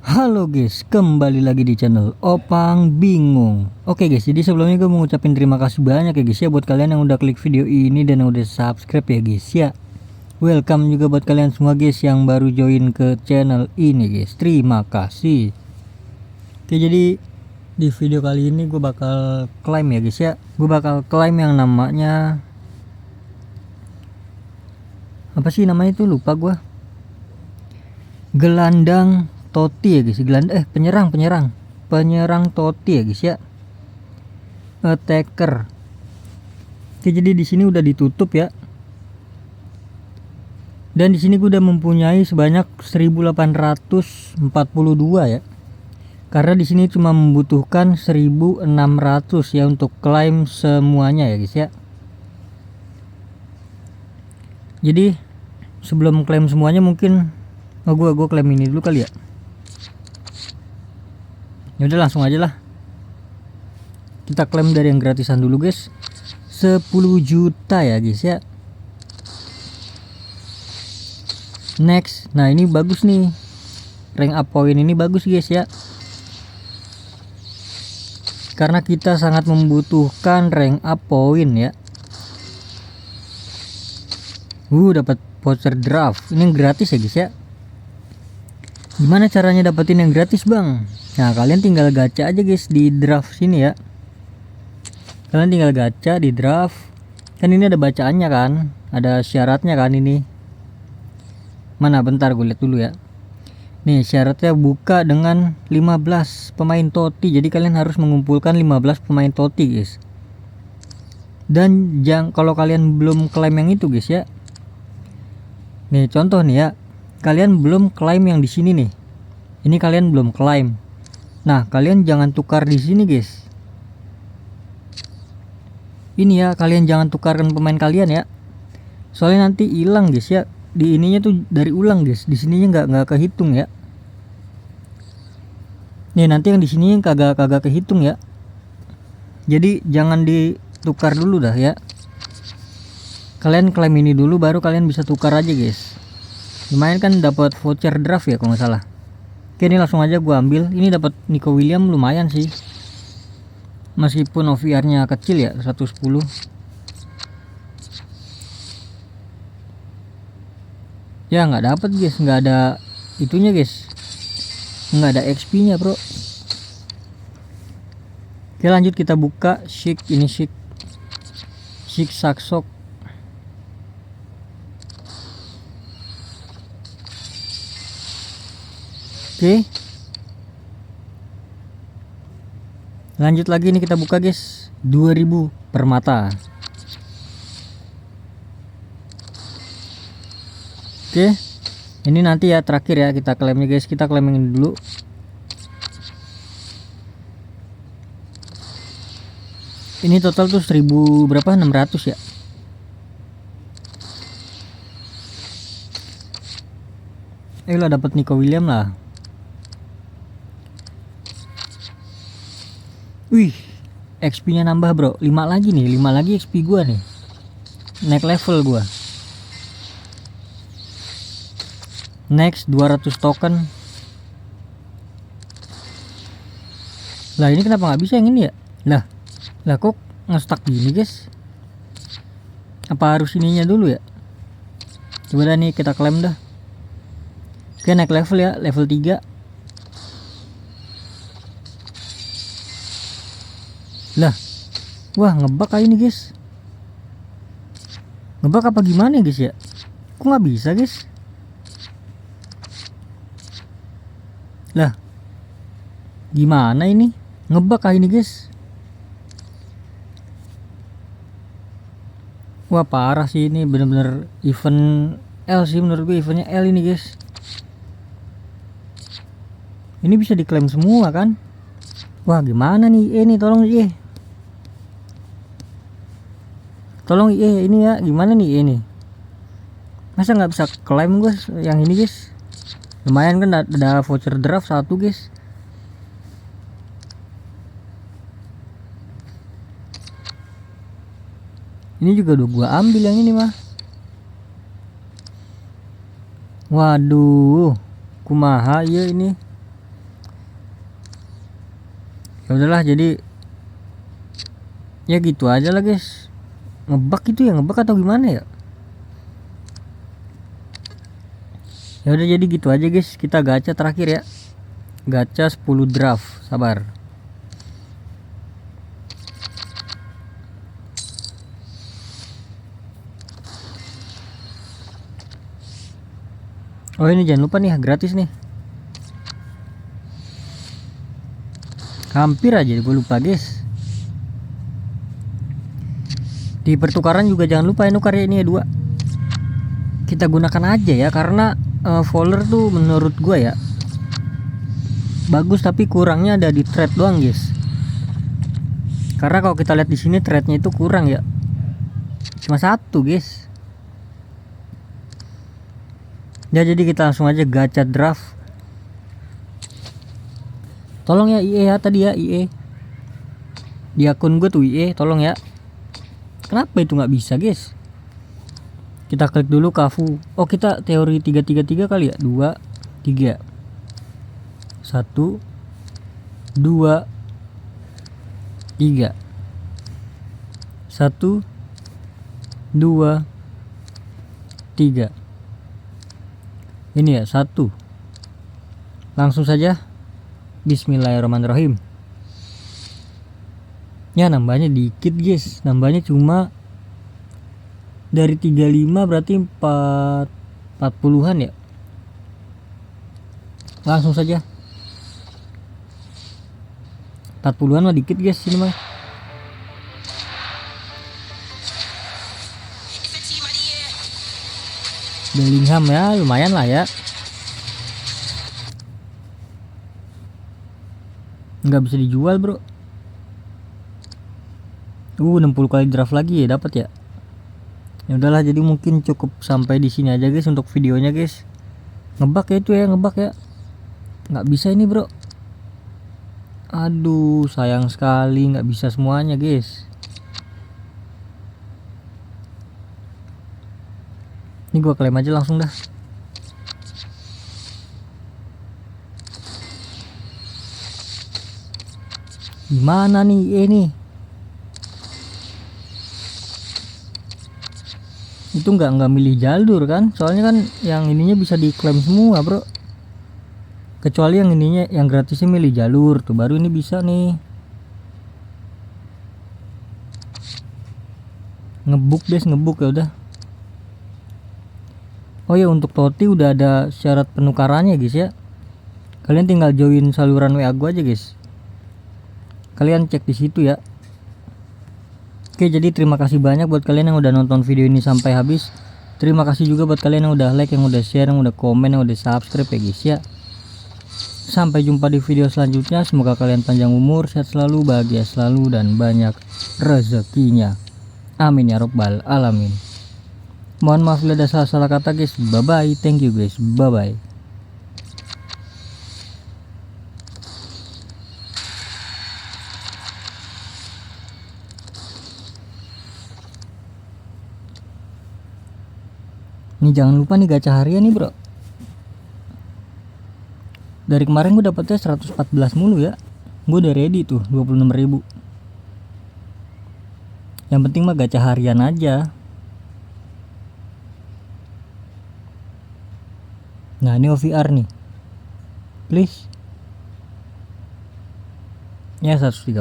Halo guys, kembali lagi di channel Opang Bingung. Oke guys, jadi sebelumnya gue mau ngucapin terima kasih banyak ya guys ya buat kalian yang udah klik video ini dan yang udah subscribe ya guys ya. Welcome juga buat kalian semua guys yang baru join ke channel ini guys. Terima kasih. Oke, jadi di video kali ini gue bakal klaim ya guys ya. Gue bakal klaim yang namanya apa sih namanya itu, lupa gue. Gelandang Totti ya guys, penyerang Totti ya guys ya, attacker. Oke, jadi di sini udah ditutup ya, dan di sini gue udah mempunyai sebanyak 1842 ya, karena di sini cuma membutuhkan 1600 ya untuk klaim semuanya ya guys ya. Jadi sebelum klaim semuanya mungkin gue klaim ini dulu kali ya. Ya udah langsung aja lah. Kita klaim dari yang gratisan dulu guys. 10 juta ya guys ya. Next. Nah, ini bagus nih. Rank up point ini bagus guys ya. Karena kita sangat membutuhkan rank up point ya. Dapat voucher draft. Ini yang gratis ya guys ya. Gimana caranya dapetin yang gratis bang? Nah, kalian tinggal gacha aja guys di draft sini ya. Kalian tinggal gacha di draft. Kan ini ada bacaannya kan, ada syaratnya kan ini. Mana, bentar gue lihat dulu ya. Nih syaratnya buka dengan 15 pemain Totti. Jadi kalian harus mengumpulkan 15 pemain Totti guys. Dan kalau kalian belum klaim yang itu guys ya. Nih contoh nih ya. Kalian belum klaim yang di sini nih. Ini kalian belum klaim. Nah, kalian jangan tukar di sini guys. Ini ya, kalian jangan tukarkan pemain kalian ya. Soalnya nanti hilang guys ya. Di ininya tuh dari ulang guys. Di sininya nggak kehitung ya. Nih nanti yang di sini kagak kehitung ya. Jadi jangan ditukar dulu dah ya. Kalian klaim ini dulu baru kalian bisa tukar aja guys. Lumayan kan dapat voucher draft ya kalau nggak salah. Oke, ini langsung aja gua ambil. Ini dapat Nico William, lumayan sih. Meskipun OVR-nya kecil ya, 110. Ya nggak dapat guys, nggak ada itunya guys. Nggak ada XP-nya, bro. Oke, lanjut kita buka Sik, ini Sik Saksok. Oke, lanjut lagi nih kita buka guys, 2000 permata. Oke, ini nanti ya terakhir ya kita klaimnya guys. Kita klaim ini dulu. Ini total tuh 1000 berapa, 600 ya. Ayolah dapat Nico William lah. Wih, XP nya nambah bro, 5 lagi nih, 5 lagi XP gua nih. Naik level gua. Next 200 token. Lah ini kenapa nggak bisa yang ini ya? Lah kok nge-stuck gini guys? Apa harus ininya dulu ya? Coba dah nih kita klaim dah. Oke, naik level ya, level 3. Lah, wah ngebug kayak ini guys. Ngebug apa gimana guys ya? Kok nggak bisa guys? Lah, gimana ini? Ngebug kayak ini guys. Wah parah sih, ini bener-bener event L sih menurut gue, eventnya L ini guys. Ini bisa diklaim semua kan? Wah gimana nih? Ini tolong tolong ini ya, gimana nih ini? Masa nggak bisa klaim guys yang ini guys? Lumayan kan ada voucher draft 1 guys. Ini juga udah gua ambil yang ini mah. Waduh, kumaha ya ini. Ya udahlah, jadi ya gitu aja lah guys. Ngebug itu ya, ngebug atau gimana ya? Ya udah, jadi gitu aja guys, kita gacha terakhir ya. Gacha 10 draft, sabar. Oh ini jangan lupa nih, gratis nih. Hampir aja gue lupa guys. Di pertukaran juga jangan lupa nukar ya, ini ya 2. Kita gunakan aja ya, karena folder tuh menurut gue ya bagus, tapi kurangnya ada di thread doang guys. Karena kalau kita lihat di sini threadnya itu kurang ya, cuma 1 guys. Ya jadi kita langsung aja gacha draft. Tolong ya IE ya, tadi ya IE di akun gue tuh, IE tolong ya. Kenapa itu nggak bisa guys? Kita klik dulu Kafu. Oh kita teori 333 kali ya. 2 3 1 2 3 1 2 3. Ini ya 1. Langsung saja Bismillahirrahmanirrahim. Ya nambahnya dikit guys, nambahnya cuma dari 35 berarti 40-an ya. Langsung saja 40-an mah dikit guys ini mah. Bellingham ya lumayan lah ya. Nggak bisa dijual bro. 60 kali draft lagi ya dapat ya. Ya udahlah, jadi mungkin cukup sampai di sini aja guys untuk videonya guys. Ngebug ya itu ya, ngebug ya. Nggak bisa ini bro. Aduh sayang sekali nggak bisa semuanya guys. Ini gua klaim aja langsung dah. Gimana nih ini? Itu nggak milih jalur kan, soalnya kan yang ininya bisa diklaim semua bro, kecuali yang ininya yang gratisnya milih jalur tuh, baru ini bisa nih. Ngebuk guys, ngebuk ya udah. Oh ya, untuk Toti udah ada syarat penukarannya guys ya. Kalian tinggal join saluran WA gua aja guys, kalian cek di situ ya. Oke, jadi terima kasih banyak buat kalian yang udah nonton video ini sampai habis. Terima kasih juga buat kalian yang udah like, yang udah share, yang udah komen, yang udah subscribe ya guys ya. Sampai jumpa di video selanjutnya. Semoga kalian panjang umur, sehat selalu, bahagia selalu, dan banyak rezekinya. Amin ya robbal alamin. Mohon maaf bila ada salah-salah kata guys. Bye bye, thank you guys, bye bye. Ini jangan lupa nih gacha harian nih bro. Dari kemarin gue dapetnya 114 mulu ya. Gue udah ready tuh 26.000. Yang penting mah gacha harian aja. Nah ini OVR nih, please. Ya 113.